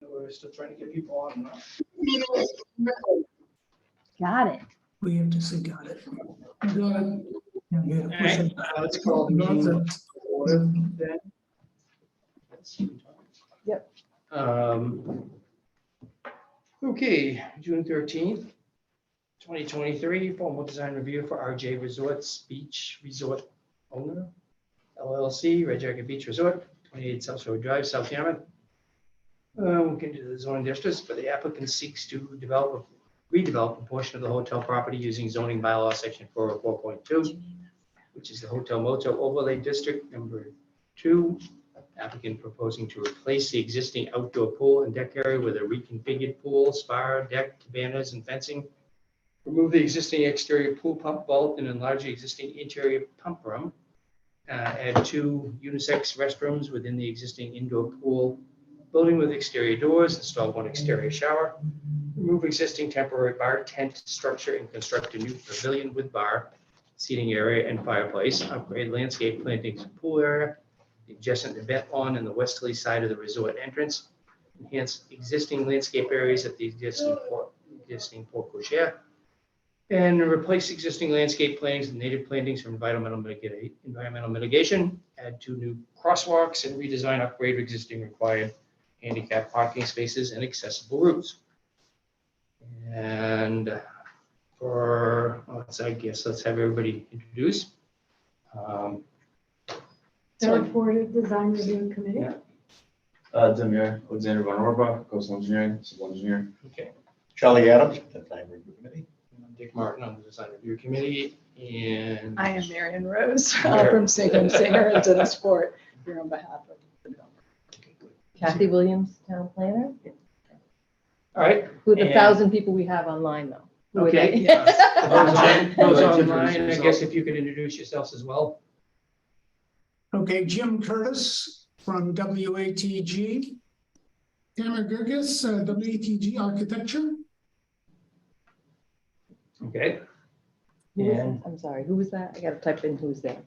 We're still trying to get people on. Got it. We have to say got it. Got it. Yeah, All right, let's call the meeting to order then. Yep. Okay, June 13th, 2023, formal design review for RJ Resorts Beach Resort Owner, LLC, Red Jacket Beach Resort, 28 South Shore Drive, South Yarmouth. We'll get into the zoning districts, but the applicant seeks to redevelop a portion of the hotel property using zoning bylaw section 404.2, which is the hotel motel overlay district number 2. Applicant proposing to replace the existing outdoor pool and deck area with a reconfigured pool, spa, deck, cabanas, and fencing. Remove the existing exterior pool pump vault and enlarge the existing interior pump room. Add 2 unisex restrooms within the existing indoor pool building with exterior doors, install 1 exterior shower. Remove existing temporary bar tent structure and construct a new pavilion with bar, seating area, and fireplace. Upgrade landscape plantings and pool area. The adjacent event lawn in the westerly side of the resort entrance. Enhance existing landscape areas at the existing Port Cochere. And replace existing landscape plantings and native plantings from environmental mitigation. Add 2 new crosswalks and redesign, upgrade existing required handicap parking spaces and accessible routes. And let's have everybody introduce. Third Board of Design Review Committee. Yeah. Demir Alexander Von Orba, coastal engineering, civil engineer. Okay. Charlie Adams, the design review committee. I'm Dick Martin on the design review committee, and I am Marion Rose There. from Singer and Singer and Dennis Sport here on behalf of the developer. Kathy Williams, town planner. all right. With the And- 1,000 people we have online though. Who are Okay. they? Those online, I guess if you could introduce yourselves as well. Okay, Jim Curtis from WATG. Tamara Gurgis, WATG Architecture. Okay. Who was And that? I'm sorry, who was that? I gotta type in who's there.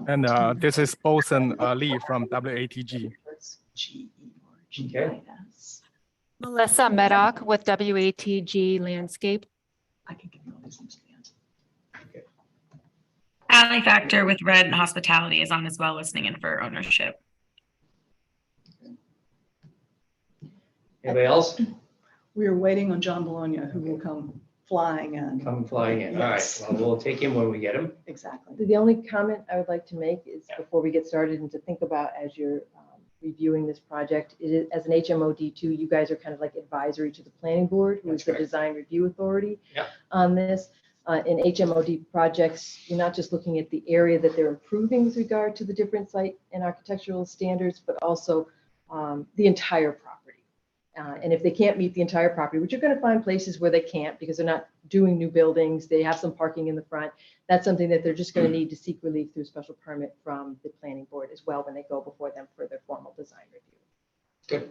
And this is Boson Lee from WATG. GERGIS. Melissa Medoc with WATG Landscape. I can give you all these names. Allie Factor with Red Hospitality is on as well, listening in for ownership. anybody else We are waiting on John Bologna, who will come flying in. come flying in? All right, Yes. well, we'll take him when we get him. Exactly. The only comment I would like to make is Yeah. before we get started and to think about as you're reviewing this project, it is, as an HMOD2, you guys are kind of like advisory to the planning board, who is That's the right. design review authority Yeah. on this. In HMOD projects, you're not just looking at the area that they're improving with regard to the different site and architectural standards, but also the entire property. And if they can't meet the entire property, which you're going to find places where they can't because they're not doing new buildings, they have some parking in the front. That's something that they're just going to need to seek relief through special permit from the planning board as well when they go before them for their formal design review. Good.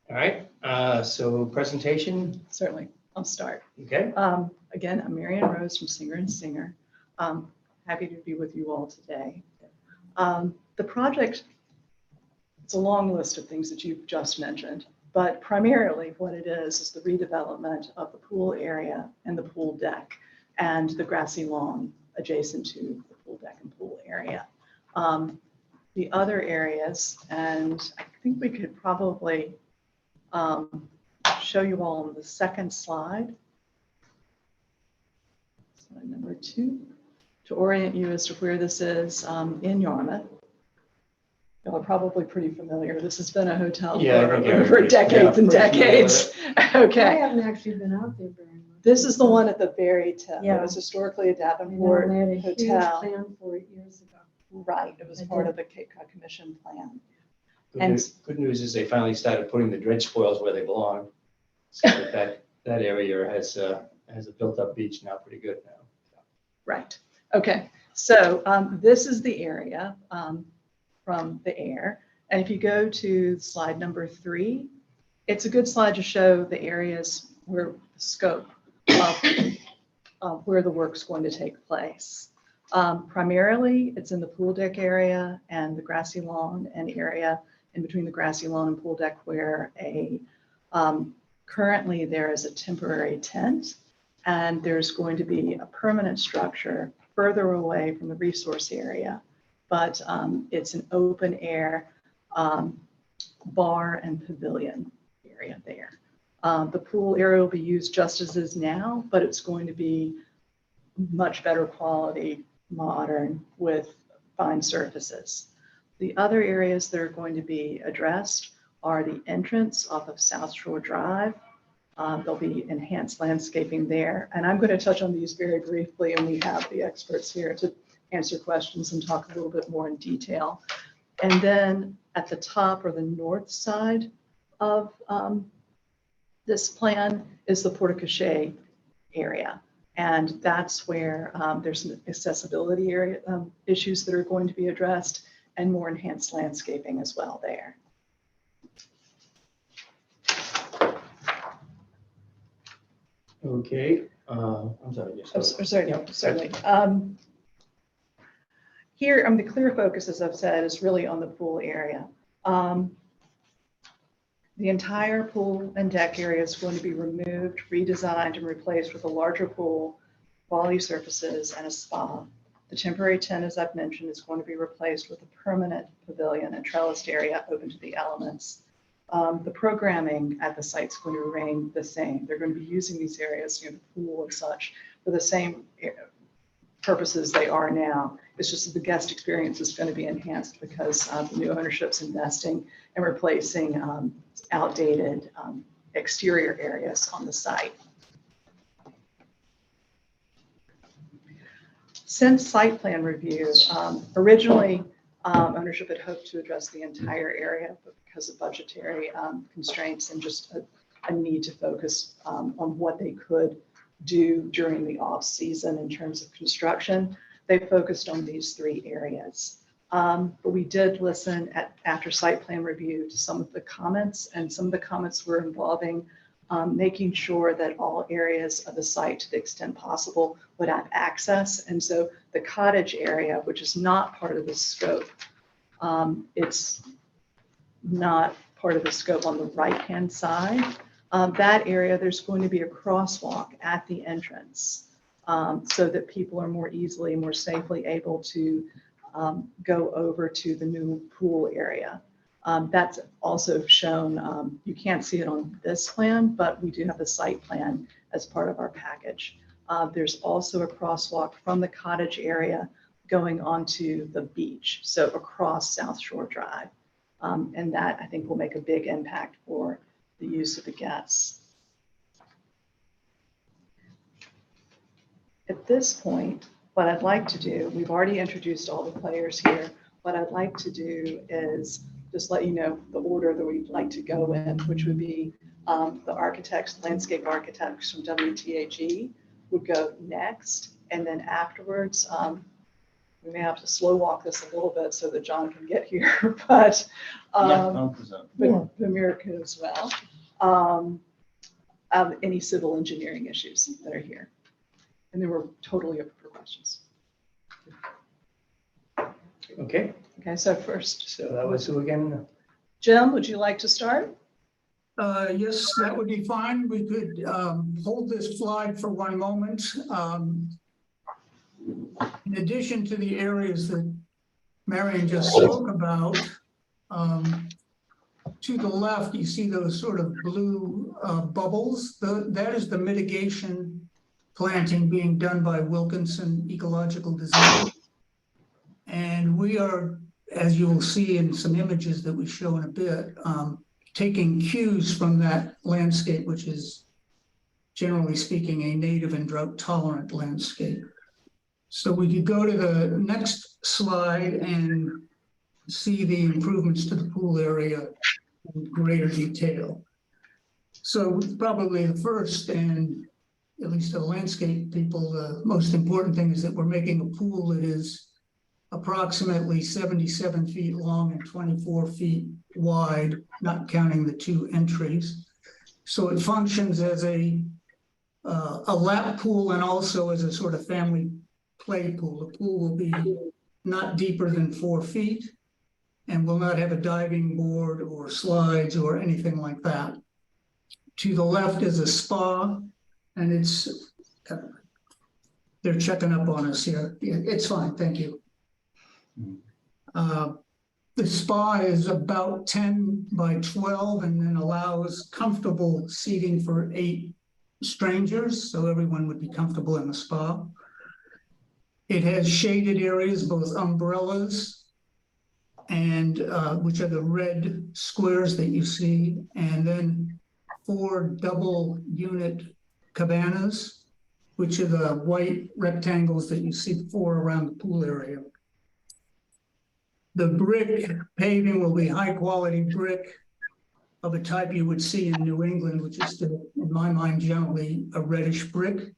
All right, so presentation, Certainly. I'll start. okay? Again, I'm Marion Rose from Singer and Singer. Happy to be with you all today. The project, it's a long list of things that you've just mentioned, but primarily what it is the redevelopment of the pool area and the pool deck and the grassy lawn adjacent to the pool deck and pool area. The other areas, and I think we could probably show you all on the second slide. Slide number 2, to orient you as to where this is in Yarmouth. Y'all are probably pretty familiar. This has been a hotel Yeah, I for think for everybody- decades and yeah, pretty familiar with decades. Okay, haven't actually been out there very much. this is the one at the very tip. Yeah. It was historically a Davenport hotel. plan for it years ago. Right, it was I part did. of the Cape Cod Commission plan. Good news is they finally started putting the dredge spoils where they belong. So that area has a built-up beach now, pretty good now. Right. Okay. So this is the area from the air. And if you go to slide number 3, it's a good slide to show the areas where the scope of where the work's going to take place. Primarily, it's in the pool deck area and the grassy lawn and area in between the grassy lawn and pool deck where currently there is a temporary tent, and there's going to be a permanent structure further away from the resource area. But it's an open air bar and pavilion area there. The pool area will be used just as is now, but it's going to be much better quality, modern, with fine surfaces. The other areas that are going to be addressed are the entrance off of South Shore Drive. There'll be enhanced landscaping there. And I'm going to touch on these very briefly, and we have the experts here to answer questions and talk a little bit more in detail. And then at the top or the north side of this plan is the porte-cochere area. And that's where there's some accessibility area issues that are going to be addressed, and more enhanced landscaping as well there. Okay, I'm sorry. Yes. Oh, sorry, no, Yeah. certainly. Here, the clear focus, as I've said, is really on the pool area. The entire pool and deck area is going to be removed, redesigned, and replaced with a larger pool, quality surfaces, and a spa. The temporary tent, as I've mentioned, is going to be replaced with a permanent pavilion and trellised area open to the elements. The programming at the site is going to remain the same. They're going to be using these areas, the pool and such, for the same purposes they are now. It's just that the guest experience is going to be enhanced because the new ownership's investing and replacing outdated exterior areas on the site. Since site plan review, originally ownership had hoped to address the entire area, but because of budgetary constraints and just a need to focus on what they could do during the off season in terms of construction, they focused on these three areas. But we did listen after site plan review to some of the comments, and some of the comments were involving making sure that all areas of the site, to the extent possible, would have access. And so the cottage area, which is not part of the scope, it's not part of the scope on the right-hand side. That area, there's going to be a crosswalk at the entrance so that people are more easily, more safely able to go over to the new pool area. That's also shown, you can't see it on this plan, but we do have the site plan as part of our package. There's also a crosswalk from the cottage area going onto the beach, so across South Shore Drive. And that, I think, will make a big impact for the use of the guests. At this point, what I'd like to do, we've already introduced all the players here. What I'd like to do is just let you know the order that we'd like to go in, which would be the architects, landscape architects from WTAG would go next. And then afterwards, we may have to slow walk this a little bit so that John can get here, but Amir could as well. Any civil engineering issues that are here. And then we're totally open for questions. Okay, Okay, so first, so that was who again? Jim, would you like to start? Yes, that would be fine. We could hold this slide for one moment. In addition to the areas that Marion just spoke about, to the left, you see those sort of blue bubbles. That is the mitigation planting being done by Wilkinson Ecological Design. And we are, as you will see in some images that we show in a bit, taking cues from that landscape, which is generally speaking a native and drought tolerant landscape. So we could go to the next slide and see the improvements to the pool area in greater detail. So probably the first, and at least to the landscape people, the most important thing is that we're making a pool that is approximately 77 feet long and 24 feet wide, not counting the two entries. So it functions as a lap pool and also as a sort of family play pool. The pool will be not deeper than 4 feet, and will not have a diving board or slides or anything like that. To the left is a spa, and it's, they're checking up on us here. It's fine, thank you. The spa is about 10 by 12 and then allows comfortable seating for 8 strangers, so everyone would be comfortable in the spa. It has shaded areas, both umbrellas and which are the red squares that you see, and then 4 double unit cabanas, which are the white rectangles that you see 4 around the pool area. The brick paving will be high quality brick of a type you would see in New England, which is, in my mind, generally a reddish brick.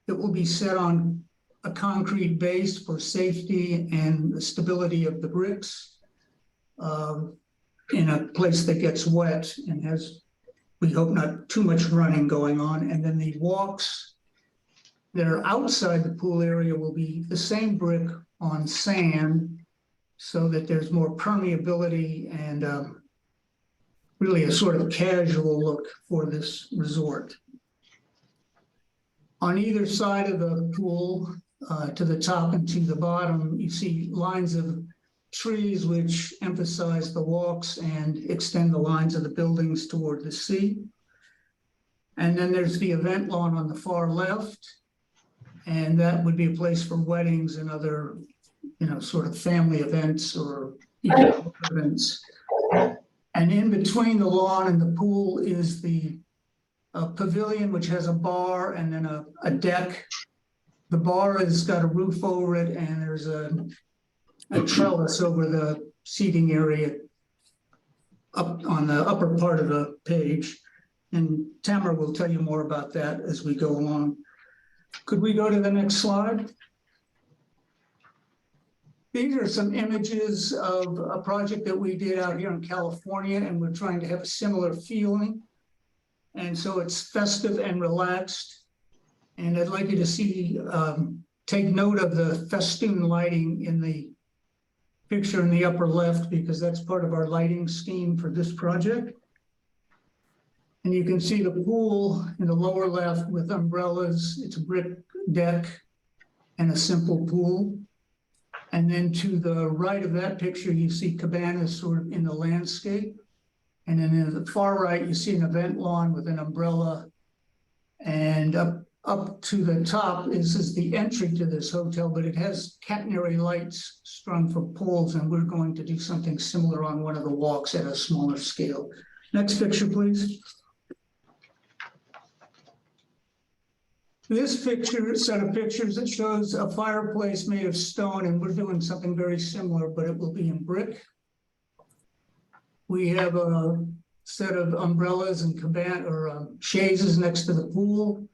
It will be set on a concrete base for safety and the stability of the bricks in a place that gets wet and has, we hope, not too much running going on. And then the walks that are outside the pool area will be the same brick on sand, so that there's more permeability and really a sort of casual look for this resort. On either side of the pool, to the top and to the bottom, you see lines of trees which emphasize the walks and extend the lines of the buildings toward the sea. And then there's the event lawn on the far left, and that would be a place for weddings and other, you know, sort of family events or events. And in between the lawn and the pool is the pavilion, which has a bar and then a deck. The bar has got a roof over it, and there's a trellis over the seating area up on the upper part of the page. And Tamara will tell you more about that as we go along. Could we go to the next slide? These are some images of a project that we did out here in California, and we're trying to have a similar feeling. And so it's festive and relaxed. And I'd like you to see, take note of the festoon lighting in the picture in the upper left, because that's part of our lighting scheme for this project. And you can see the pool in the lower left with umbrellas. It's a brick deck and a simple pool. And then to the right of that picture, you see cabanas sort of in the landscape. And then in the far right, you see an event lawn with an umbrella. And up to the top is the entry to this hotel, but it has catenary lights strung from poles, and we're going to do something similar on one of the walks at a smaller scale. Next picture, please. This picture, set of pictures, that shows a fireplace made of stone, and we're doing something very similar, but it will be in brick. We have a set of umbrellas and cabana or chaises next to the pool.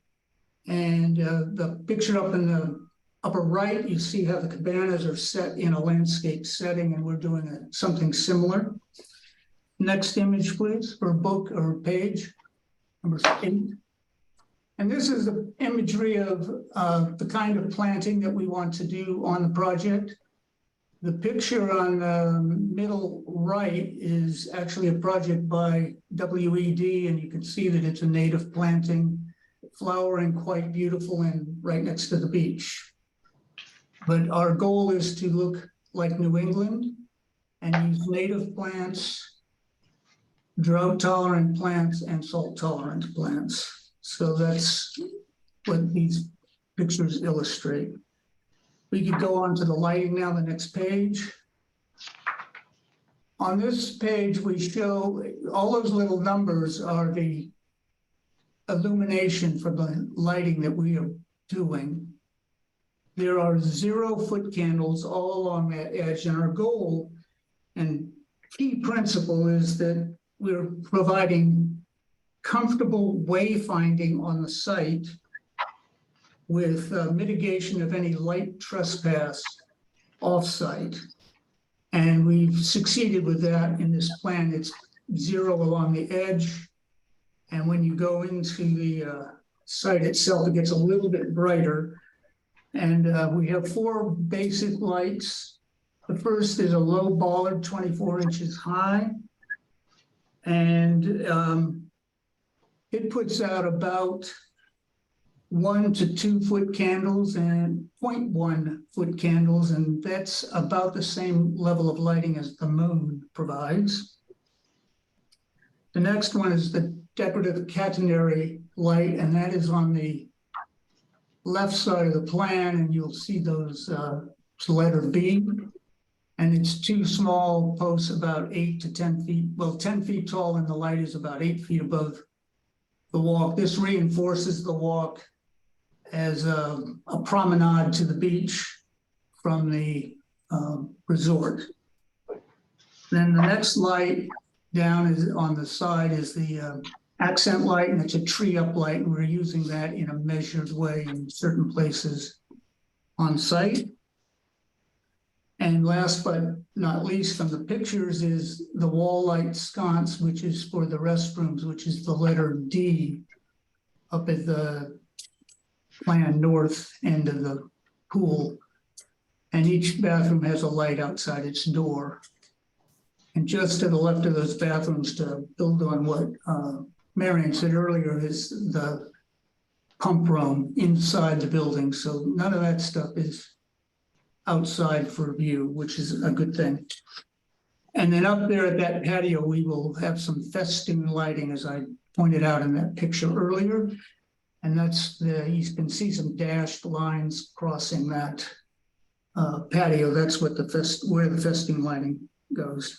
And the picture up in the upper right, you see how the cabanas are set in a landscape setting, and we're doing something similar. Next image, please, or book or page, number 8. And this is the imagery of the kind of planting that we want to do on the project. The picture on the middle right is actually a project by WED, and you can see that it's a native planting, flowering quite beautiful and right next to the beach. But our goal is to look like New England and use native plants, drought-tolerant plants, and salt-tolerant plants. So that's what these pictures illustrate. We could go on to the lighting now, the next page. On this page, we show all those little numbers are the illumination for the lighting that we are doing. There are 0-foot candles all along that edge, and our goal and key principle is that we're providing comfortable wayfinding on the site with mitigation of any light trespass off-site. And we've succeeded with that in this plan. It's 0 along the edge. And when you go into the site itself, it gets a little bit brighter. And we have 4 basic lights The first is a low bollard, 24 inches high. And it puts out about 1 to 2 foot candles and 0.1 foot candles, and that's about the same level of lighting as the moon provides. The next one is the decorative catenary light, and that is on the left side of the plan, and you'll see those, it's letter B. And it's 2 small posts about 8 to 10 feet, well, 10 feet tall, and the light is about 8 feet above the walk. This reinforces the walk as a promenade to the beach from the resort. Then the next light down is on the side is the accent light, and it's a tree up light, and we're using that in a measured way in certain places on site. And last but not least from the pictures is the wall light sconce, which is for the restrooms, which is the letter D up at the plan north end of the pool. And each bathroom has a light outside its door. And just to the left of those bathrooms, to build on what Marion said earlier, is the pump room inside the building. So none of that stuff is outside for view, which is a good thing. And then up there at that patio, we will have some festoon lighting, as I pointed out in that picture earlier. And that's you can see some dashed lines crossing that patio. That's what where the festoon lighting goes.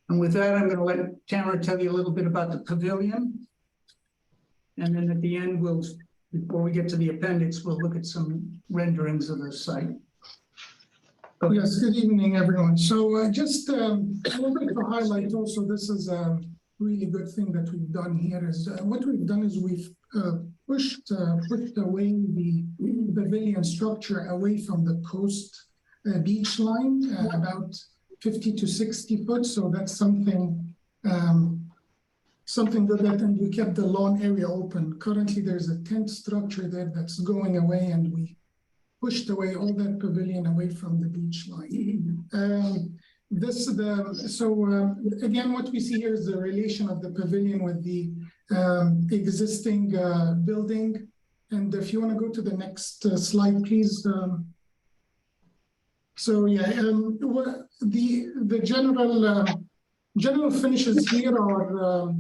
And with that, I'm going to let Tamara tell you a little bit about the pavilion. And then at the end, before we get to the appendix, we'll look at some renderings of the site. Yes, good evening, everyone. So just a little bit of a highlight also, this is a really good thing that we've done here is what we've done is we've pushed away the pavilion structure away from the coast beach line, about 50 to 60 foot. So that's something good that, and we kept the lawn area open. Currently, there's a tent structure there that's going away, and we pushed away all that pavilion away from the beach line. Again, what we see here is the relation of the pavilion with the existing building. And if you want to go to the next slide, please. The general finishes here are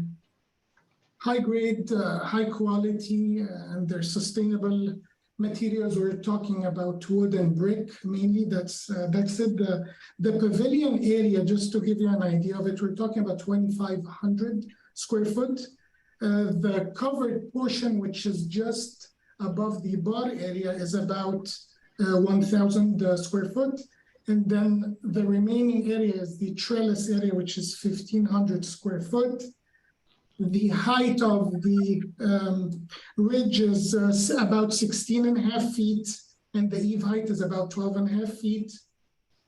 high grade, high quality, and they're sustainable materials. We're talking about wood and brick mainly. That's it. The pavilion area, just to give you an idea of it, we're talking about 2,500 square foot. The covered portion, which is just above the bar area, is about 1,000 square foot. And then the remaining area is the trellis area, which is 1,500 square foot. The height of the ridge is about 16.5 feet, and the eave height is about 12.5 feet.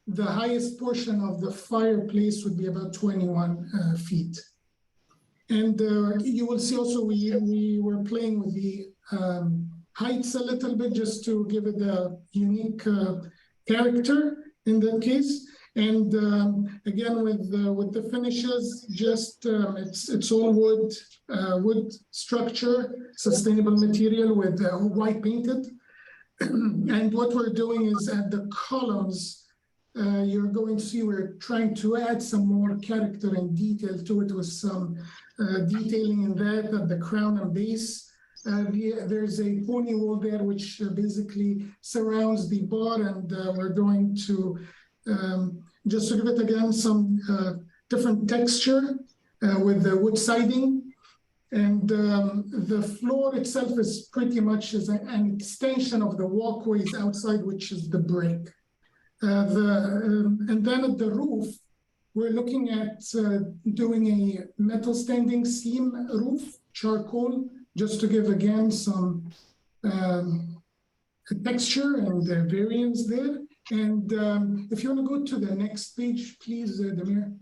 The highest portion of the fireplace would be about 21 feet. And you will see also we were playing with the heights a little bit just to give it a unique character in that case. And again, with the finishes, just it's all wood structure, sustainable material with white painted. And what we're doing is at the columns, you're going to see we're trying to add some more character and detail to it with some detailing in that at the crown and base. There's a pony wall there which basically surrounds the bar, and we're going to just to give it again some different texture with the wood siding. And the floor itself is pretty much an extension of the walkways outside, which is the brick. And then at the roof, we're looking at doing a metal standing seam roof, charcoal, just to give again some texture and variance there. And if you want to go to the next page, please, Damir.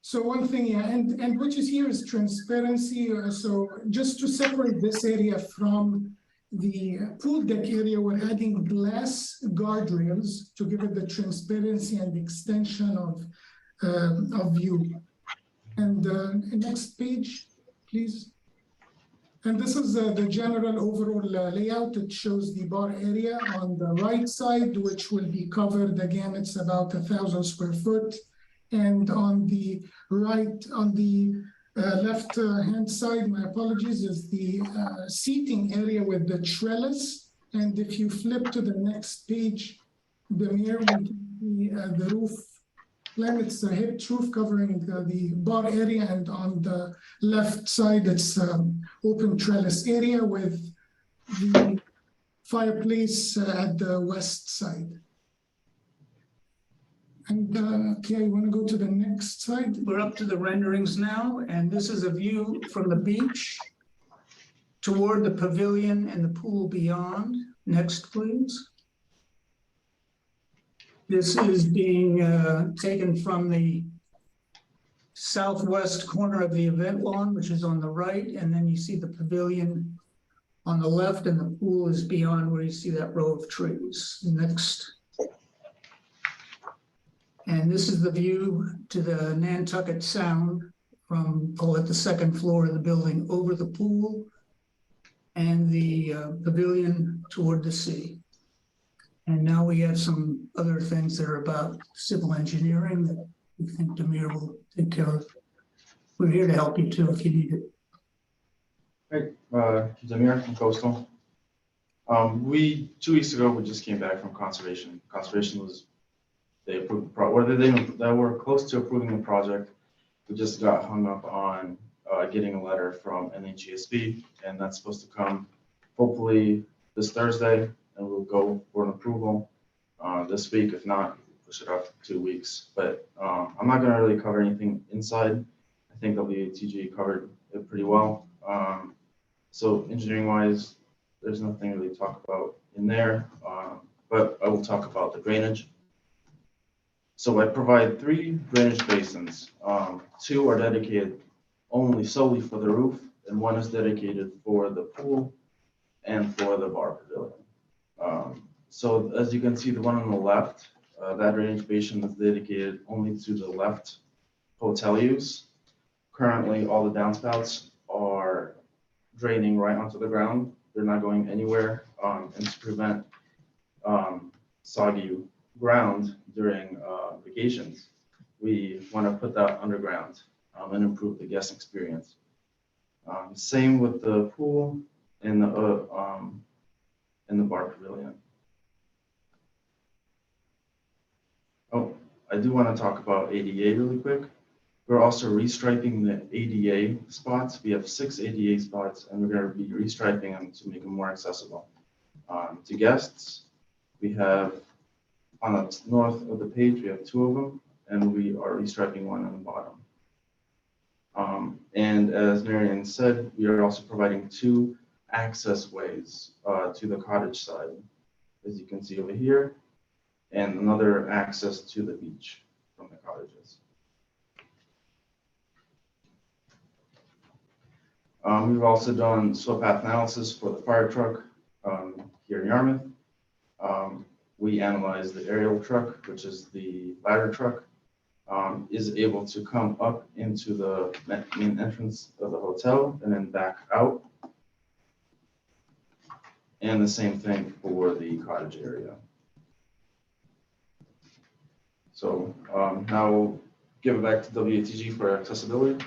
So one thing, yeah, and what you see here is transparency. So just to separate this area from the pool deck area, we're adding glass guardrails to give it the transparency and extension of view. And next page, please. And this is the general overall layout. It shows the bar area on the right side, which will be covered. Again, it's about 1,000 square foot. And on the right, on the left hand side, my apologies, is the seating area with the trellis. And if you flip to the next page, Damir, we can see the roof plan. It's a hipped roof covering the bar area, and on the left side, it's open trellis area with the fireplace at the west side. And okay, you want to go to the next slide? We're up to the renderings now, and this is a view from the beach toward the pavilion and the pool beyond. Next, please. This is being taken from the southwest corner of the event lawn, which is on the right, and then you see the pavilion on the left, and the pool is beyond where you see that row of trees. Next. And this is the view to the Nantucket Sound from, call it the second floor of the building, over the pool and the pavilion toward the sea. And now we have some other things that are about civil engineering that we think Damir will take care of. We're here to help you too if you need it. Great, Damir from Coastal. 2 weeks ago, we just came back from conservation. Conservation was, they approved they were close to approving the project. We just got hung up on getting a letter from NHESB, and that's supposed to come hopefully this Thursday, and we'll go for an approval this week. If not, push it up 2 weeks. But I'm not going to really cover anything inside. I think WATG covered it pretty well. So engineering-wise, there's nothing really to talk about in there, but I will talk about the drainage. So I provide 3 drainage basins. 2 are dedicated solely for the roof, and 1 is dedicated for the pool and for the bar pavilion. So as you can see, the one on the left, that drainage basin is dedicated only to the left hotel use. Currently, all the downspouts are draining right onto the ground. They're not going anywhere, and to prevent soggy ground during vacations, we want to put that underground and improve the guest experience. Same with the pool and the bar pavilion. Oh, I do want to talk about ADA really quick. We're also restriping the ADA spots. We have 6 ADA spots, and we're going to be restriping them to make them more accessible to guests. We have on the north of the page, we have 2 of them, and we are restriping 1 on the bottom. And as Marian said, we are also providing 2 access ways to the cottage side, as you can see over here, and another access to the beach from the cottages. We've also done soil path analysis for the fire truck here in Yarmouth. We analyzed the aerial truck, which is the ladder truck, is able to come up into the main entrance of the hotel and then back out. And the same thing for the cottage area. So now we'll give it back to WATG for accessibility.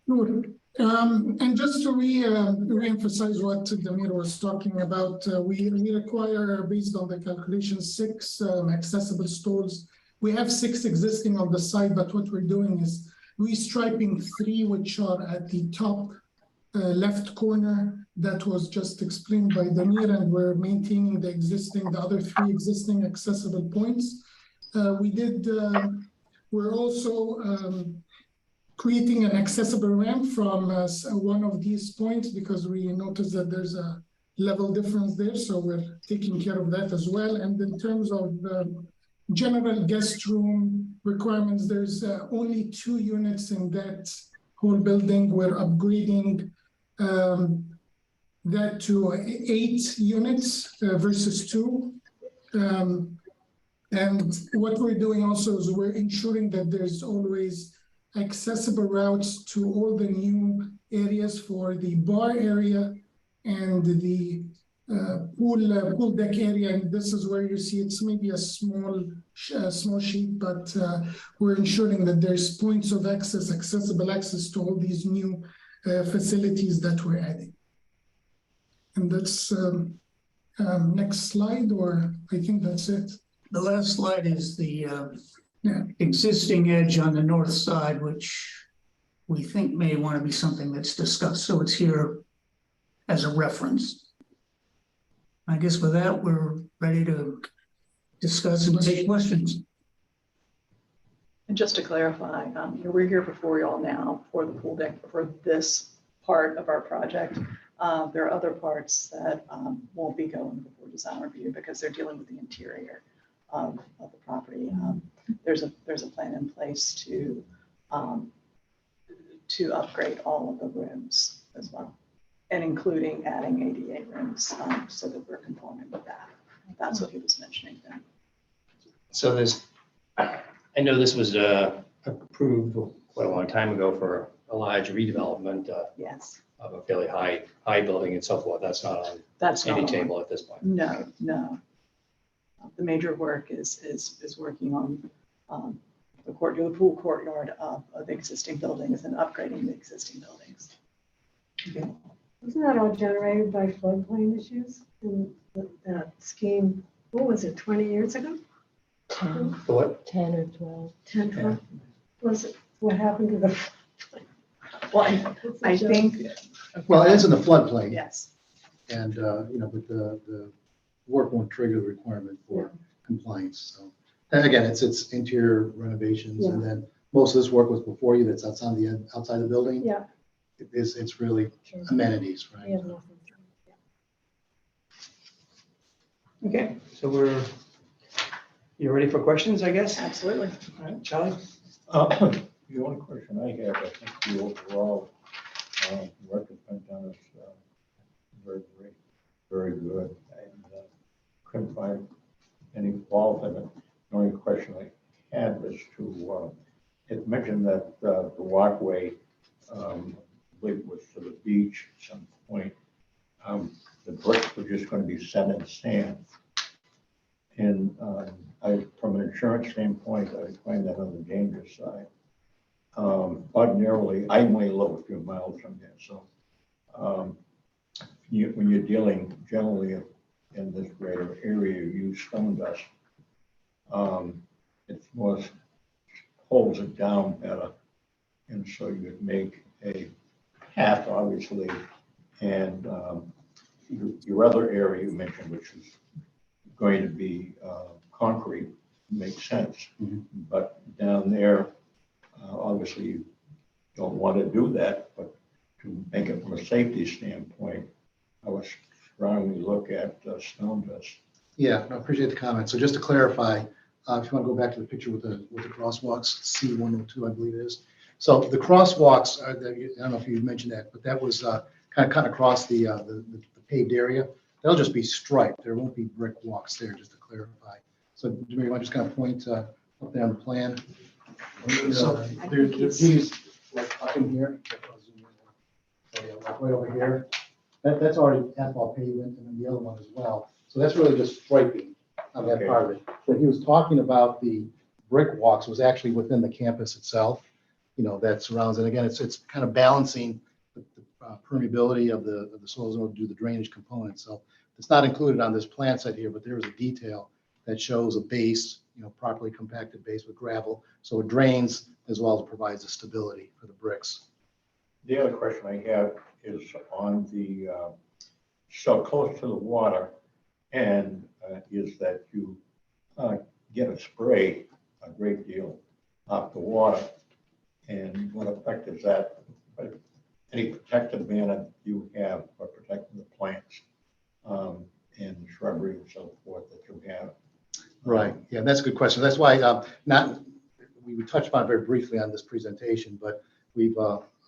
Sure. And just to re-emphasize what Damir was talking about, we require, based on the calculation, 6 accessible stalls. We have 6 existing on the site, but what we're doing is restriping 3, which are at the top left corner. That was just explained by Damir, and we're maintaining the other 3 existing accessible points. We're also creating an accessible ramp from one of these points, because we noticed that there's a level difference there. So we're taking care of that as well. And in terms of general guest room requirements, there's only 2 units in that whole building. We're upgrading that to 8 units versus 2. And what we're doing also is we're ensuring that there's always accessible routes to all the new areas for the bar area and the pool deck area. And this is where you see it's maybe a small sheet, but we're ensuring that there's points of access, accessible access to all these new facilities that we're adding. And that's next slide, or I think that's it. The last slide is the existing edge on the north side, which we think may want to be something that's discussed. So it's here as a reference. I guess with that, we're ready to discuss and take questions. And just to clarify, we're here before you all now for the pool deck for this part of our project. There are other parts that won't be going before design review because they're dealing with the interior of the property. There's a plan in place to upgrade all of the rooms as well, and including adding ADA rooms so that we're conforming with that. That's what he was mentioning then. So this, I know this was approved quite a long time ago for a large redevelopment Yes, of a fairly high building and so forth. That's not on that's not any on. table at this point. No, no. The major work is working on the pool courtyard of the existing buildings and upgrading the existing buildings. Okay. Wasn't that all generated by floodplain issues in that scheme? What was it, 20 years ago? 10, For what? 10 or 12. 10, 12? Was it, what happened to the? Well, I think, Well, it is in the floodplain, yes, and, but the work won't trigger the requirement for compliance, so. And again, it's interior renovations, and then most of this work was before you, that's outside the building. Yeah. It's really amenities, We right? have nothing. Okay, so you're ready for questions, I guess? absolutely. All right, Charlie? The only question I have, I think the overall work has been done is very, very, very good. And couldn't find any fault in it. The only question I had was to, it mentioned that the walkway, I believe it was to the beach at some point. The bricks were just going to be set in sand. And from an insurance standpoint, I find that on the dangerous side. Ordinarily, I only live a few miles from there, so when you're dealing generally in this greater area, you use stone dust. It more holds it down better, and so you'd make a path, obviously, and your other area you mentioned, which is going to be concrete, makes sense. Mhm. But down there, obviously, you don't want to do that, but to make it from a safety standpoint, I would strongly look at stone dust. Yeah, I appreciate the comment. So just to clarify, if you want to go back to the picture with the crosswalks, C102, I believe it is. So the crosswalks, I don't know if you mentioned that, but that was kind of cut across the paved area. They'll just be striped. There won't be brick walks there, just to clarify. So do you want to just kind of point up there on the plan? So there's these, like up in here, like right over here. That's already asphalt pavement, and then the other one as well. So that's really just striping on that part of it. When he was talking about the brick walks, was actually within the campus itself, that surrounds it. Again, it's kind of balancing the permeability of the soils in order to do the drainage component. So it's not included on this plan set here, but there is a detail that shows a base, properly compacted base with gravel. So it drains as well as provides the stability for the bricks. The other question I have is on the, so close to the water, and is that you get a spray a great deal off the water. And what effect is that? Any protective manner you have for protecting the plants and the shrubbery and so forth that you have? Right. Yeah, that's a good question. That's why we touched upon it very briefly on this presentation, but we've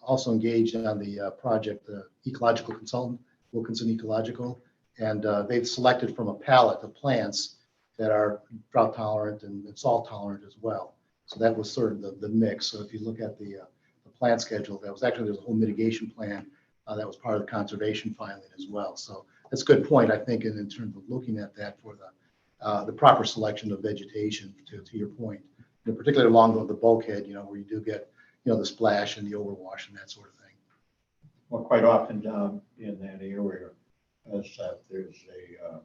also engaged on the project, the ecological consultant Wilkinson Ecological. And they've selected from a palette of plants that are drought tolerant and salt tolerant as well. So that was sort of the mix. So if you look at the plant schedule, that was actually, there's a whole mitigation plan that was part of the conservation filing as well. So that's a good point, I think, in terms of looking at that for the proper selection of vegetation, to your point, particularly along the bulkhead, where you do get, the splash and the overwash and that sort of thing. Well, quite often down in that area, is that there's a,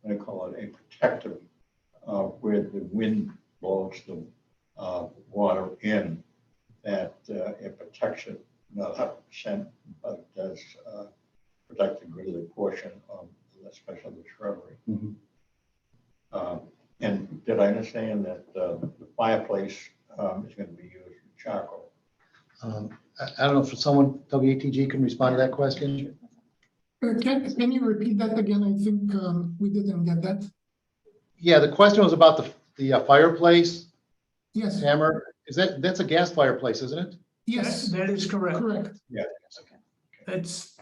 what do you call it, a protective, where the wind blows the water in, that it protects it, not 100%, but it does protect a goodly portion of, especially the shrubbery. And did I understand that the fireplace is going to be used with charcoal? I don't know if someone, WATG, can respond to that question. Can you repeat that again? I think we didn't get that. Yeah, the question was about the fireplace. Yes. Hammer, that's a gas fireplace, isn't it? Yes, that is correct. Correct. Yeah. That's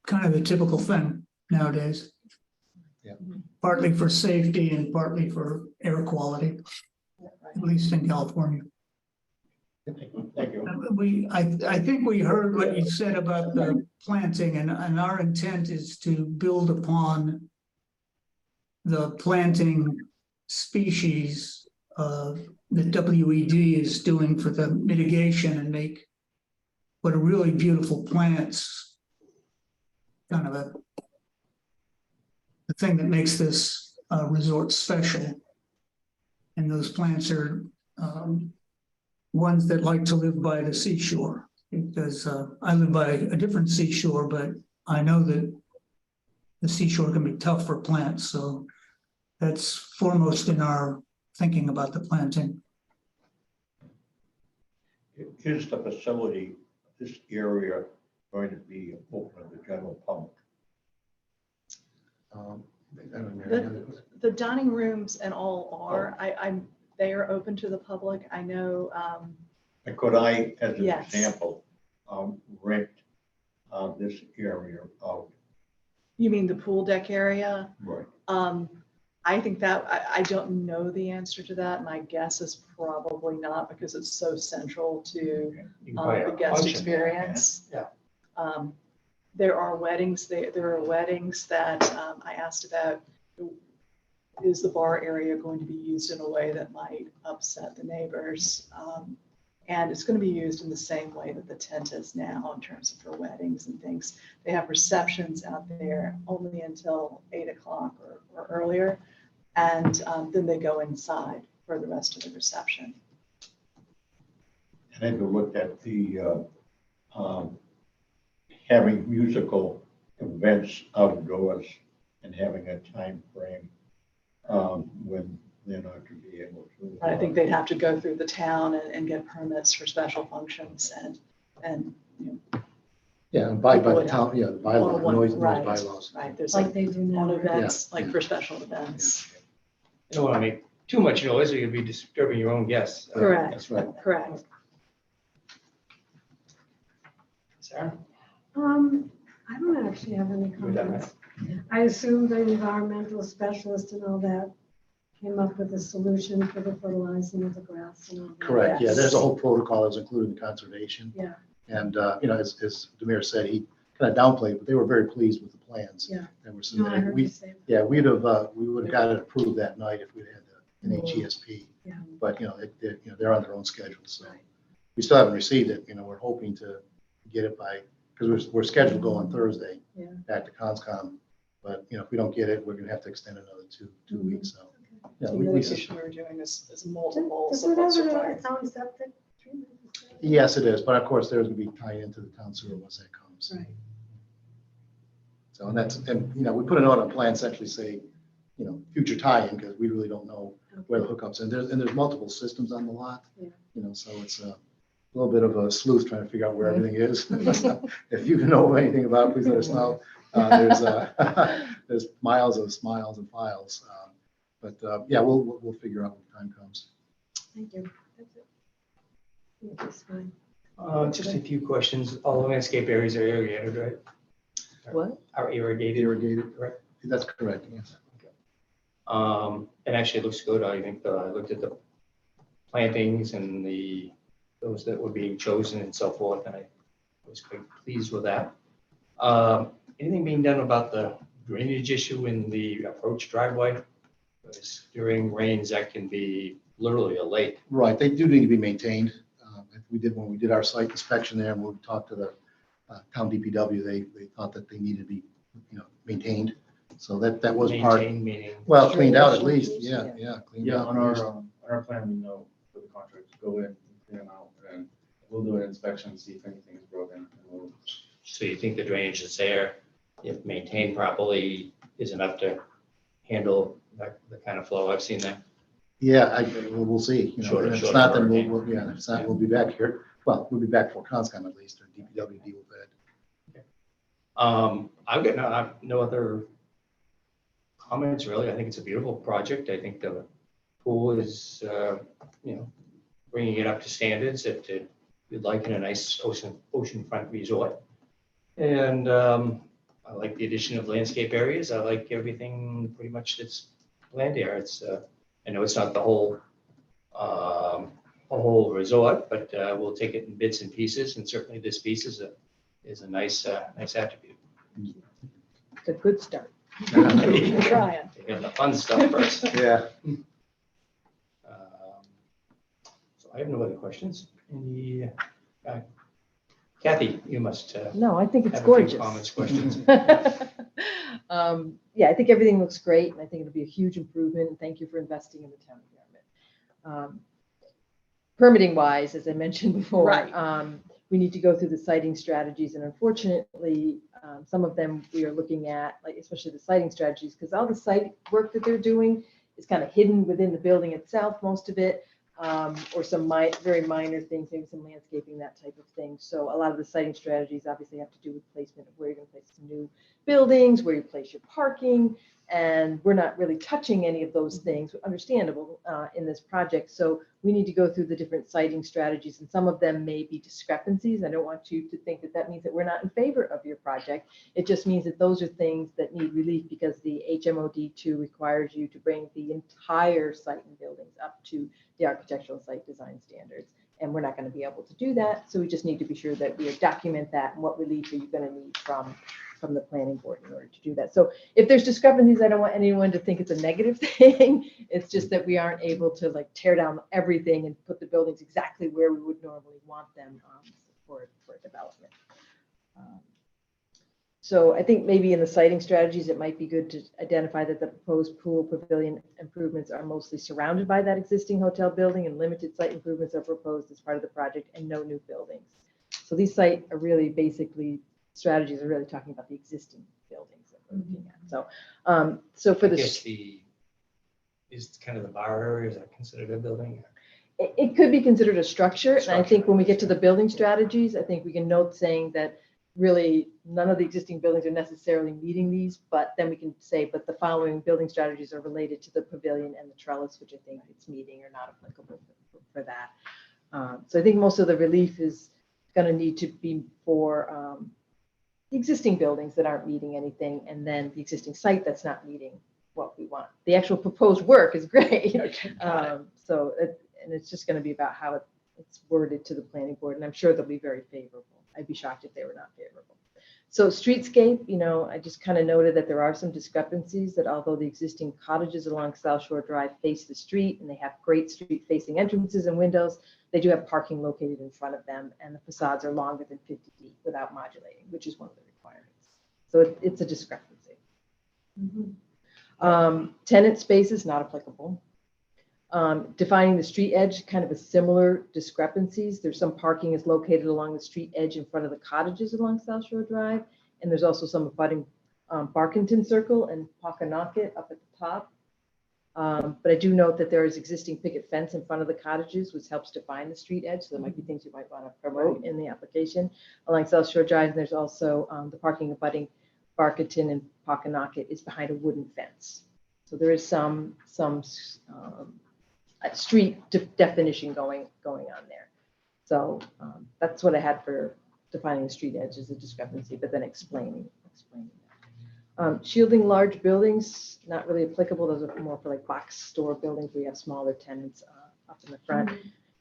kind of the typical thing nowadays. Yeah. Partly for safety and partly for air quality, at least in California. Thank you. I think we heard what you said about the planting, and our intent is to build upon the planting species that WED is doing for the mitigation and make what are really beautiful plants kind of the thing that makes this resort special. And those plants are ones that like to live by the seashore, because I live by a different seashore, but I know that the seashore can be tough for plants. So that's foremost in our thinking about the planting. Is the facility, this area, going to be open to the general public? I don't know. The dining rooms and all are, they are open to the public. I know. And could I, as an Yes. example, rent this area out? You mean the pool deck area? Right. I think that, I don't know the answer to that. My guess is probably not, because it's so central to You can buy the a guest function. experience. Yeah. There are weddings, there are weddings that I asked about, is the bar area going to be used in a way that might upset the neighbors? And it's going to be used in the same way that the tent is now in terms of for weddings and things. They have receptions out there only until 8 o'clock or earlier. And then they go inside for the rest of the reception. And have you looked at the having musical events outdoors and having a time frame when they're not going to be able to? I think they'd have to go through the town and get permits for special functions and Yeah, by People the would town, the bylaw, the noise right, bylaws. right. There's Like like they do now. on right? events, like for special events. You don't want to make too much noise or you'll be disturbing your own guests. Correct. That's right. Correct. Sarah? I don't actually have any You're done, comments. I assume the environmental specialist and all that came up with a solution for the fertilizing of the grass and all that. Correct, yeah, Yes. there's a whole protocol that's included in conservation. Yeah, And, as Demir said, he kind of downplayed, but they were very pleased with the plans yeah. that were No, I submitted. heard We, you say. yeah, we would have got it approved that night if we'd had an HESP. Yeah. But, they're on their own schedule, so we still haven't received it. We're hoping to get it by, because we're scheduled to go on Thursday Yeah. back to Conscom. But, if we don't get it, we're gonna have to extend another two Mhm. weeks, so. Yeah, The we, mitigation we're doing is multiple. Does so it what's have required? its own septic treatment? facility? yes, it is, but of course, there's gonna be tied into the town sewer once that comes. Right. So, and we put a note on plans to actually say, future tie-in, because we really don't know where the hookups, and there's multiple systems on the lot. Yeah. So it's a little bit of a sleuth trying to figure out where everything is. If you know anything about it, please let us know. There's miles and files. But yeah, we'll figure out when the time comes. Thank you. That's it. I think it's fine. Just a few questions. All the landscape areas are irrigated, right? What? Are irrigated. Irrigated. Correct. That's correct, yes. It actually looks good. I think I looked at the plantings and those that were being chosen and so forth, and I was quite pleased with that. Anything being done about the drainage issue in the approach driveway? Because during rains, that can be literally a lake. Right, they do need to be maintained. When we did our site inspection there, and we talked to the town DPW, they thought that they needed to be, maintained. So that was part, Maintained meaning. well, cleaned out at Drainage least, issues, yeah, cleaned Yeah, out. on our plan, we know for the contract to go in, clean them out, and we'll do an inspection, see if anything is broken. And we'll So you think the drainage that's there, if maintained properly, is enough to handle the kind of flow I've seen there? Yeah, we'll see, Short if of it's not, then hurricane. if it's not, we'll be back here. Well, we'll be back for CONSCOM at least, or DPW deal with that. I've got no other comments really. I think it's a beautiful project. I think the pool is, bringing it up to standards that you'd like in a nice oceanfront resort. And I like the addition of landscape areas. I like everything pretty much that's planned here. It's, I know it's not the whole resort, but we'll take it in bits and pieces. And certainly this piece is a nice attribute. It's a good start. You Trying. got the fun stuff first. Yeah. So I have no other questions. Any, Kathy, you must No, I think it's have a few gorgeous. comments, questions. Yeah, I think everything looks great, and I think it'll be a huge improvement, and thank you for investing in the town environment. Permitting wise, as I mentioned before, Right. We need to go through the siting strategies, and unfortunately, some of them we are looking at, like especially the siting strategies, because all the site work that they're doing is kind of hidden within the building itself, most of it, or some very minor things, maybe some landscaping, that type of thing. So a lot of the siting strategies obviously have to do with placement of where you're going to place some new buildings, where you place your parking, and we're not really touching any of those things, understandable, in this project. So we need to go through the different siting strategies, and some of them may be discrepancies. I don't want you to think that that means that we're not in favor of your project. It just means that those are things that need relief because the HMOD 2 requires you to bring the entire site and buildings up to the architectural site design standards. And we're not going to be able to do that. So we just need to be sure that we document that and what relief are you going to need from the planning board in order to do that. So if there's discrepancies, I don't want anyone to think it's a negative thing. It's just that we aren't able to like tear down everything and put the buildings exactly where we would normally want them for development. So I think maybe in the siting strategies, it might be good to identify that the proposed pool pavilion improvements are mostly surrounded by that existing hotel building, and limited site improvements are proposed as part of the project and no new buildings. So these site are really basically strategies are really talking about the existing buildings that we're looking at. So, so for I the, guess is kind of the bar area, is that considered a building? it could be considered a structure. And I think Structure. when we get to the building strategies, I think we can note saying that really none of the existing buildings are necessarily meeting these, but then we can say, but the following building strategies are related to the pavilion and the trellis, which I think it's meeting or not applicable for that. So I think most of the relief is going to need to be for the existing buildings that aren't meeting anything, and then the existing site that's not meeting what we want. The actual proposed work is great. So it's just going to be about how it's worded to the planning board, and I'm sure they'll be very favorable. I'd be shocked if they were not favorable. So streetscape, I just kind of noted that there are some discrepancies, that although the existing cottages along South Shore Drive face the street and they have great street facing entrances and windows, they do have parking located in front of them, and the facades are longer than 50 feet without modulating, which is one of the requirements. So it's a discrepancy. Tenant spaces, not applicable. Defining the street edge, kind of a similar discrepancies. There's some parking is located along the street edge in front of the cottages along South Shore Drive. And there's also some abutting Barkington Circle and Pockanocket up at the top. But I do note that there is existing picket fence in front of the cottages, which helps define the street edge. So there might be things you might want to promote in the application. Along South Shore Drive, there's also the parking abutting Barkington and Pockanocket is behind a wooden fence. So there is some street definition going on there. So that's what I had for defining the street edge as a discrepancy, but then explaining explaining that. Shielding large buildings, not really applicable. Those are more for like box store buildings where you have smaller tenants up in the front.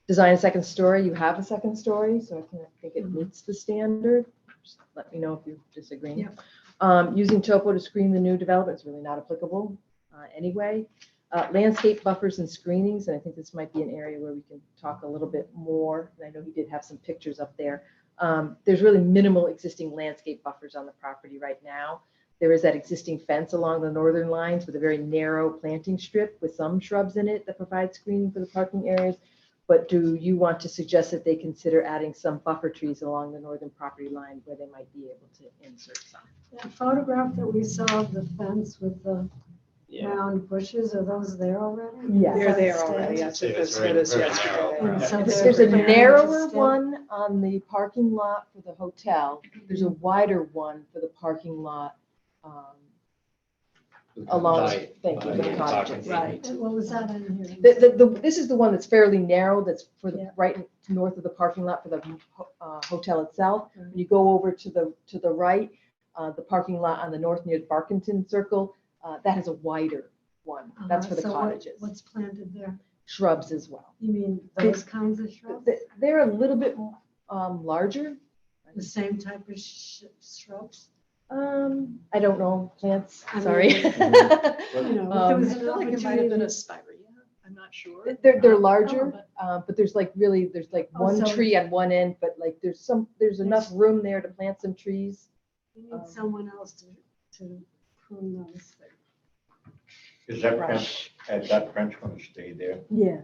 Design a second story. You have a second story, so I think it meets the standard. Just let me know if you're disagreeing. Using topo to screen the new development is really not applicable anyway. Landscape buffers and screenings, and I think this might be an area where we can talk a little bit more. And I know he did have some pictures up there. There's really minimal existing landscape buffers on the property right now. There is that existing fence along the northern lines with a very narrow planting strip with some shrubs in it that provide screening for the parking areas. But do you want to suggest that they consider adding some buffer trees along the northern property line where they might be able to insert some? That photograph that we saw of the fence with the round bushes, are those there already? Yes. They're there Stay? already. I took It's as very- good as very yesterday. narrow. So There's they're a prepared to narrower stay? one on the parking lot for the hotel. There's a wider one for the parking lot along, Right. thank you, Right. the cottages. Right. What was that in here? This is the one that's fairly narrow, that's for the Yeah. right north of the parking lot for the hotel itself. When you go over to the right, the parking lot on the north near Barkington Circle, that has a wider one. That's for the So cottages. What's planted there? Shrubs as well. You mean those kinds of shrubs? They're a little bit larger. The same type of shrubs? I don't know, plants, I mean, sorry. You know, if there was I an feel like it might have been a opportunity. spirea. I'm not sure. They're larger, Oh, but there's like Oh, one so- tree on one end, but like there's enough room there to plant some trees. You need someone else to prune those. Is that fence, is that fence gonna stay there? Yeah.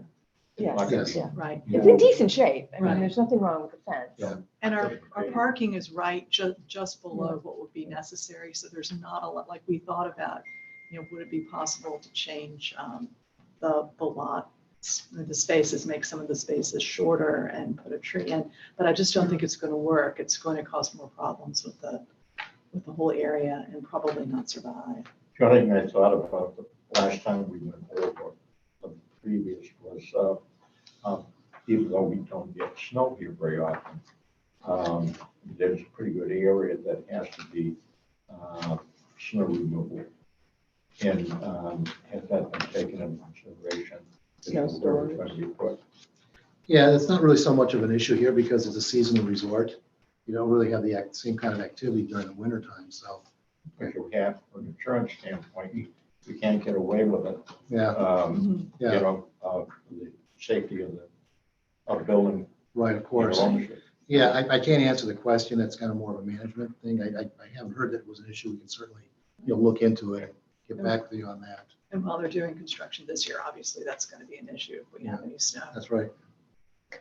It's not gonna Yes. be- Yeah. Right. It's in decent shape. I mean, Right. there's nothing wrong with the fence. Yeah. And our parking is right just below what would be necessary, so there's not a lot, like we thought about, would it be possible to change the lot, the spaces, make some of the spaces shorter and put a tree in, but I just don't think it's gonna work. It's going to cause more problems with the whole area and probably not survive. The only thing I thought about the last time we went over the previous was, even though we don't get snow here very often, there's a pretty good area that has to be snow removal. And has that been taken into consideration? Snow Where it's gonna be put? Yeah, it's not really so much of an issue here because it's a seasonal resort. You don't really have the same kind of activity during the winter time, so, Because we have, from an insurance standpoint, you can't get away with it. yeah, You yeah, know, the safety of the building. right, of and course. ownership. Yeah, I can't answer the question. That's kind of more of a management thing. I haven't heard that it was an issue. We can certainly, look into it and get back to you on that. And while they're doing construction this year, obviously, that's gonna be an issue if we have any snow. That's right.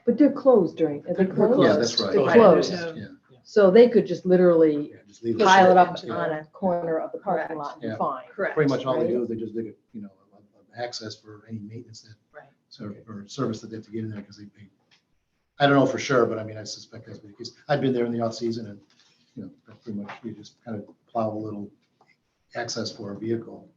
But they're closed during, are they We're closed? Yeah, that's right. They're Right, closed. there's no- Yeah, So they could just literally yeah, just leave pile it it. up Yeah. on a corner of the parking Correct. lot and be Yeah. fine. Correct. Pretty much all they Right. do is they just dig a, access for any maintenance that, Right. or service that they have to get in there because they pay. I don't know for sure, but I mean, I suspect that's the case. I've been there in the off season and, that's pretty much, you just kind of plow a little access for a vehicle.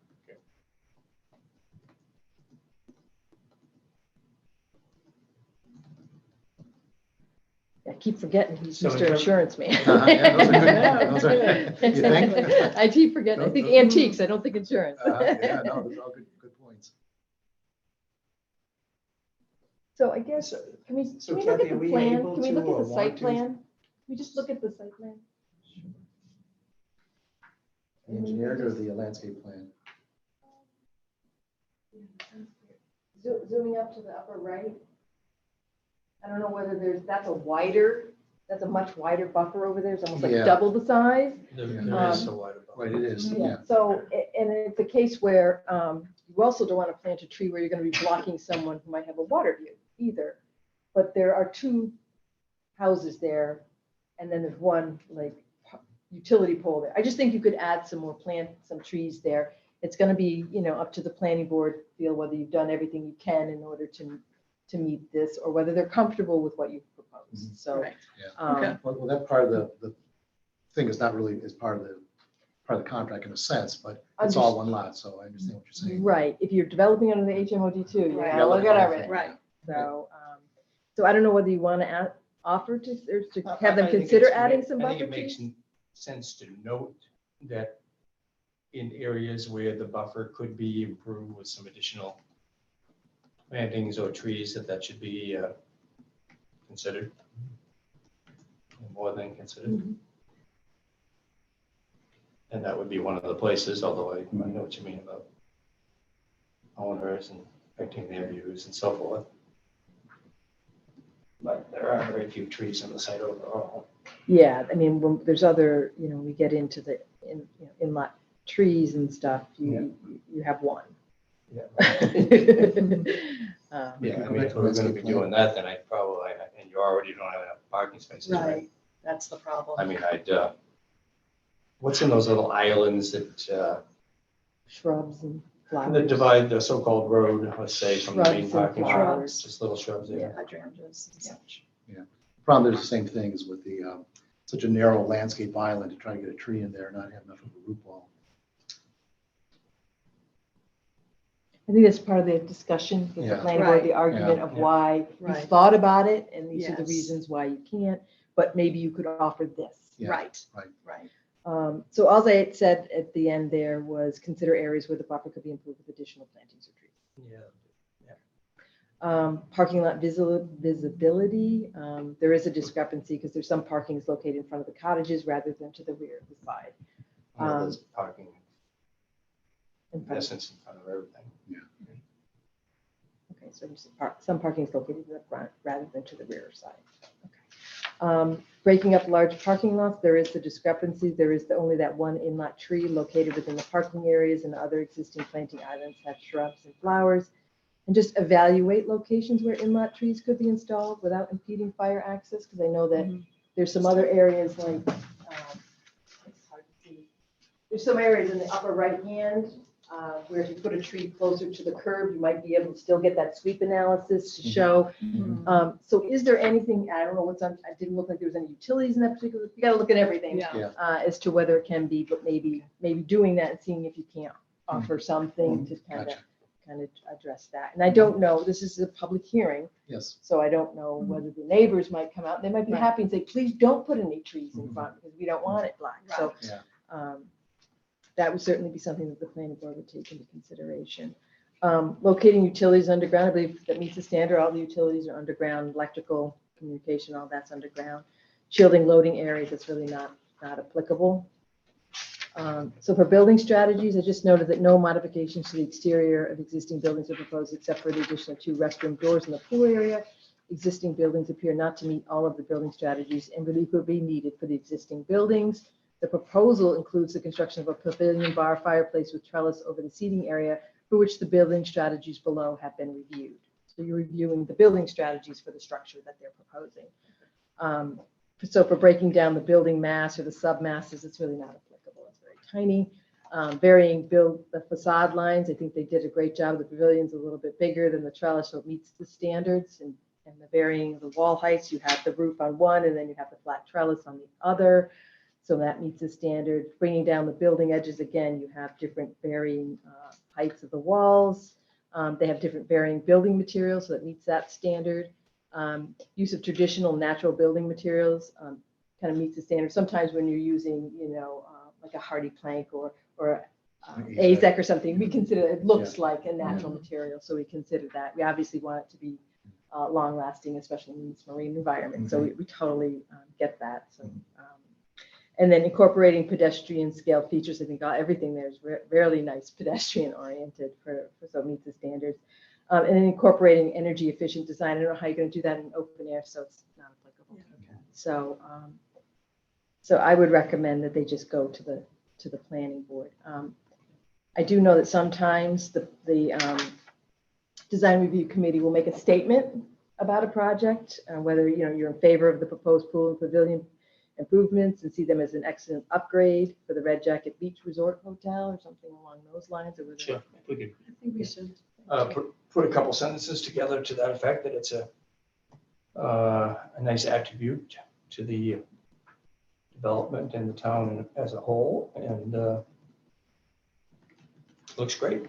I keep forgetting he's So in Mr. terms- Insurance Man. Yeah, those are good. Those are- you think? I keep forgetting. I think antiques, I don't think insurance. Yeah, no, those are all good points. So I guess, So- can we so look Kathy, at are the we plan? able Can we to look or at the want site to? plan? Can we just look at the site plan? The engineered or the landscape plan? Zooming up to the upper right. I don't know whether that's a much wider buffer over there. It's almost like Yeah. double the size. There Yeah. is a wider buffer. Right, it is, yeah. So, and it's a case where you also don't want to plant a tree where you're going to be blocking someone who might have a water view either. But there are two houses there, and then there's one like utility pole there. I just think you could add some trees there. It's going to be, up to the planning board, feel whether you've done everything you can in order to meet this, or whether they're comfortable with what you've proposed. So, Right. um, Well, that part of the thing is not really, is part of the contract in a sense, but it's all one lot, so I understand what you're saying. right, if you're developing under the HMOD too, you Right. gotta look at everything. Right. So, so I don't know whether you want to offer to, or to I have them think consider it's- adding some I think buffer it makes trees? sense to note that in areas where the buffer could be improved with some additional plantings or trees, that should be considered, more than considered. And that would be one of the places, although I know what you mean about owners and affecting their views and so forth. But there are very few trees on the site overall. Yeah, I mean, when there's other, we get into the in-lot trees and stuff, you have one. Yeah. Um, Yeah, I mean, if we're gonna be doing that, then I'd probably, and you already don't have enough parking spaces, right? Right, that's the problem. I mean, what's in those little islands that Shrubs and flowers. that divide the so-called road, let's say, from the main Shrubs and parking lot? flowers. Just little shrubs there. Hydrangeas and such. Problem, there's the same thing as with the, such a narrow landscape island, to try to get a tree in there and not have enough of a root ball. I think that's part of the discussion with the Yeah. planning board, the Right. argument of Yeah. why you Right. thought about it, and these are the Yes. reasons why you can't, but maybe you could offer this. Yeah. Right, Right. right. So all I had said at the end there was consider areas where the buffer could be improved with additional plantings or trees. Yeah. Parking lot visibility, there is a discrepancy because there's some parking is located in front of the cottages rather than to the rear of the side. Well, there's parking, in in front of- essence, in front of everything. Okay, so some parking is located in the front rather than to the rear side. Breaking up large parking lots, there is the discrepancy. There is only that one in-lot tree located within the parking areas, and other existing planting islands have shrubs and flowers. And just evaluate locations where in-lot trees could be installed without impeding fire access, because I know that there's some other areas like, it's hard to see. There's some areas in the upper right hand where if you put a tree closer to the curb, you might be able to still get that sweep analysis to show. So is there anything, I don't know what's on, it didn't look like there was any utilities in that particular, you gotta look at everything. Yeah. As to whether it can be, but maybe doing that and seeing if you can't offer something to Gotcha. kind of address that. And I don't know, this is a public hearing, Yes. so I don't know whether the neighbors might come out. They might be Right. happy and say, please don't put any trees in front because we don't want it black. So Yeah. that would certainly be something that the planning board would take into consideration. Locating utilities underground, I believe that meets the standard. All the utilities are underground, electrical, communication, all that's underground. Shielding loading areas, that's really not applicable. So for building strategies, I just noted that no modifications to the exterior of existing buildings are proposed except for the addition of 2 restroom doors in the pool area. Existing buildings appear not to meet all of the building strategies, and relief would be needed for the existing buildings. The proposal includes the construction of a pavilion bar fireplace with trellis over the seating area, for which the building strategies below have been reviewed. So you're reviewing the building strategies for the structure that they're proposing. So for breaking down the building mass or the submasses, it's really not applicable. It's very tiny. Varying the facade lines, I think they did a great job. The pavilion's a little bit bigger than the trellis, so it meets the standards. And the varying of the wall heights, you have the roof on one, and then you have the flat trellis on the other. So that meets the standard. Bringing down the building edges, again, you have different varying heights of the walls. They have different varying building materials, so that meets that standard. Use of traditional natural building materials kind of meets the standard. Sometimes when you're using, like a hardy plank or AZEK or something, we consider it looks like a natural material, so we consider that. We obviously want it to be long lasting, especially in this marine environment. So we totally get that. So. And then incorporating pedestrian scale features. I think everything there is really nice pedestrian oriented so it meets the standards. And then incorporating energy efficient design. I don't know how you're going to do that in open air, so it's not applicable. Yeah. So I would recommend that they just go to the planning board. I do know that sometimes the design review committee will make a statement about a project, whether you're in favor of the proposed pool and pavilion improvements and see them as an excellent upgrade for the Red Jacket Beach Resort Hotel or something along those lines. Or whether Sure, if we could I think we should. put a couple sentences together to that effect, that it's a nice attribute to the development in the town as a whole, and looks great.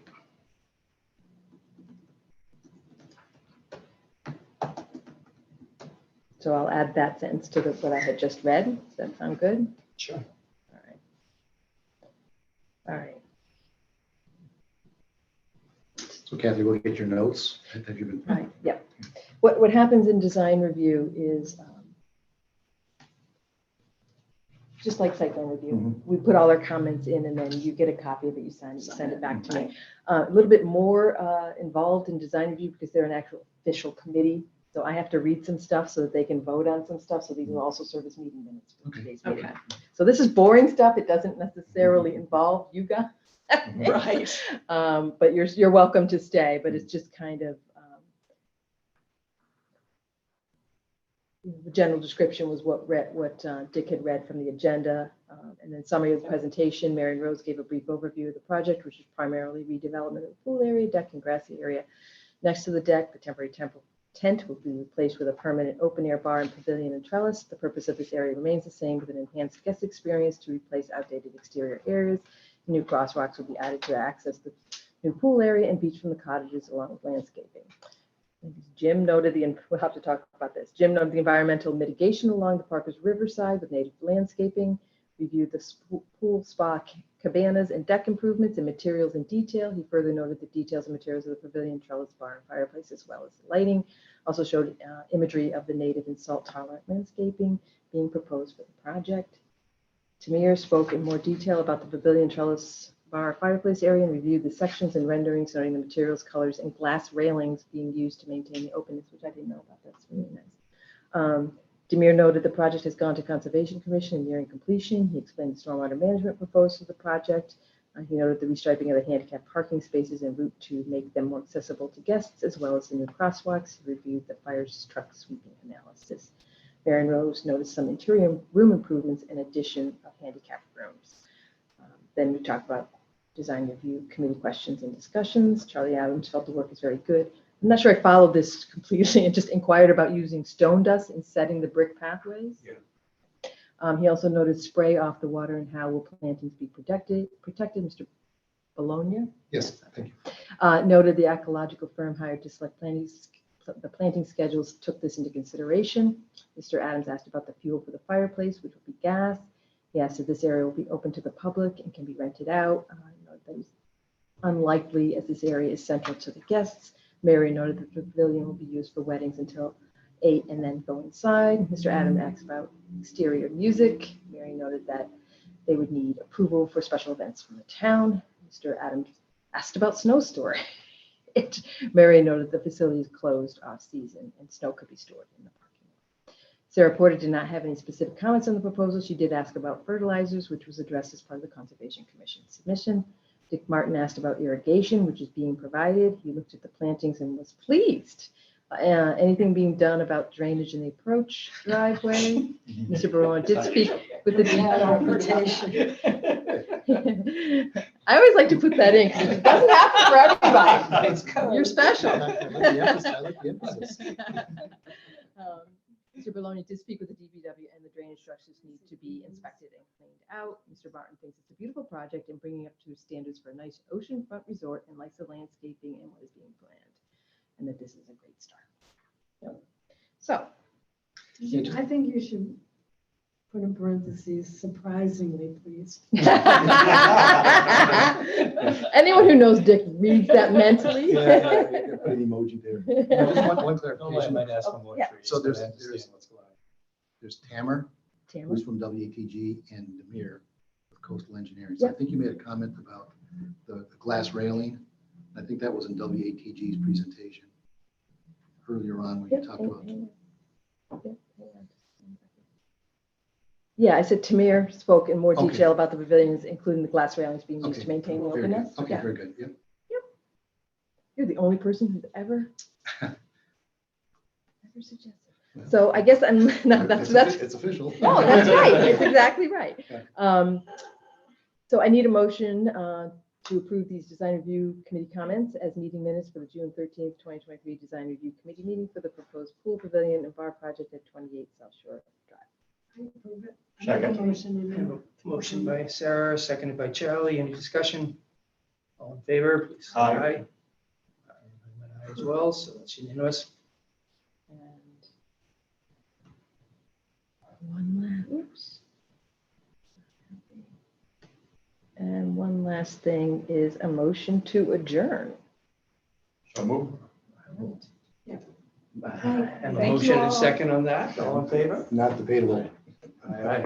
So I'll add that sentence to what I had just read. Does that sound good? Sure. All right. All right. So Kathy, we'll get your notes. Have you been? Right, yeah. What happens in design review is, just like site plan review, we put all our comments in and then you get a copy of it, you sign it, you send it back to me. A little bit more involved in design review because they're an actual official committee. So I have to read some stuff so that they can vote on some stuff. So these will also serve as meeting minutes for today's meeting. Okay. So this is boring stuff. It doesn't necessarily involve you guys. Right. But you're welcome to stay, but it's just kind of, the general description was what Dick had read from the agenda. And then summary of the presentation, Marion Rose gave a brief overview of the project, which is primarily redevelopment of the pool area, deck and grassy area. Next to the deck, the temporary tent will be replaced with a permanent open-air bar and pavilion and trellis. The purpose of this area remains the same, with an enhanced guest experience to replace outdated exterior areas. New crosswalks will be added to access the new pool area and beach from the cottages, along with landscaping. Jim noted we'll have to talk about this. Jim noted the environmental mitigation along the Parker's Riverside with native landscaping, reviewed the pool, spa, cabanas, and deck improvements and materials in detail. He further noted the details and materials of the pavilion, trellis, bar, and fireplace, as well as the lighting. Also showed imagery of the native and salt-tolerant landscaping being proposed for the project. Tamir spoke in more detail about the pavilion, trellis, bar, fireplace area and reviewed the sections and renderings, noting the materials, colors, and glass railings being used to maintain the openness, which I didn't know about. That's really nice. Demir noted the project has gone to Conservation Commission and nearing completion. He explained the stormwater management proposed for the project. He noted the restriping of the handicap parking spaces en route to make them more accessible to guests, as well as the new crosswalks. He reviewed the fire truck sweeping analysis. Baron Rose noticed some interior room improvements and addition of handicap rooms. Then we talked about design review committee questions and discussions. Charlie Adams felt the work is very good. I'm not sure I followed this completely and just inquired about using stone dust in setting the brick pathways. Yeah. He also noted spray off the water and how will plantings be protected. Mr. Bologna? Yes, thank you. Noted the ecological firm hired to select the planting schedules took this into consideration. Mr. Adams asked about the fuel for the fireplace, which will be gas. He asked if this area will be open to the public and can be rented out. That is unlikely, as this area is central to the guests. Mary noted that the pavilion will be used for weddings until 8 and then go inside. Mr. Adams asked about exterior music. Mary noted that they would need approval for special events from the town. Mr. Adams asked about snow storage. Mary noted the facility is closed off-season and snow could be stored in the parking lot. Sarah Porter did not have any specific comments on the proposal. She did ask about fertilizers, which was addressed as part of the Conservation Commission submission. Dick Martin asked about irrigation, which is being provided. He looked at the plantings and was pleased. Anything being done about drainage in the approach driveway? Mr. Barone did speak with the reputation. I always like to put that in because it doesn't happen for everybody. You're special. I like the emphasis. Mr. Bologna did speak with the DPW and the drainage structures need to be inspected and cleaned out. Mr. Barton thinks it's a beautiful project and bringing up to standards for a nice oceanfront resort and likes the landscaping and what is being planned, and that this is a great start. So. I think you should put in parentheses, surprisingly pleased. Anyone who knows Dick reads that mentally. Yeah, put an emoji there. Just one clarification. might ask for more Yeah. trees. So there's What's going on. there's Tamer, Tamara? who's from WATG, and Demir with Coastal Engineering. So I think you made a comment about the glass railing. I think that was in WATG's presentation earlier on when you talked about. Yeah, I said Tamir spoke in more Okay. detail about the pavilions, including the glass railings being used to maintain the Very good. openness. Okay, Yeah. very good. Yep. You're the only person who's ever suggested. So I guess I'm no, that's It's official. no, that's right. It's exactly right. Yeah. So I need a motion to approve these design review committee comments as meeting minutes for the June 13th, 2023 design review committee meeting for the proposed pool pavilion and bar project at 28 South Shore Drive. I approve it. Second. Motion I have a motion by Sarah, seconded by Charlie. Any discussion? All in favor, please. Aye. Aye as well, so that's unanimous. And one last, oops. And one last thing is a motion to adjourn. So move. And a Thank you motion all. and second on that, all in favor? Not debatable. Aye.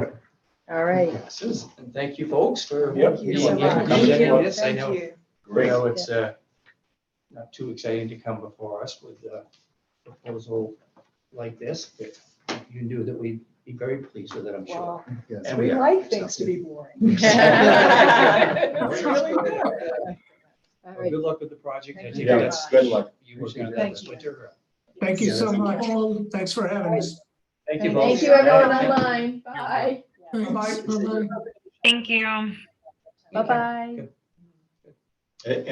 All right. Passes. And thank you, folks, for Yep. being so here and much. presenting this. I Thank know, you. I know it's not too exciting to come before us with a proposal like this, but you knew that we'd be very pleased with it, I'm sure. Well, Yes. And we we are. like things to be boring. All It's really good. Well, right. good luck with the project. I Thank think you. that's, Good luck. you working on that Thank this you. winter. Thank you so Thank you much. all. Thanks for having us. Thank you both. Thank you, everyone Thank you. online. Bye. Thanks. Bye-bye. Thank you. Bye-bye. And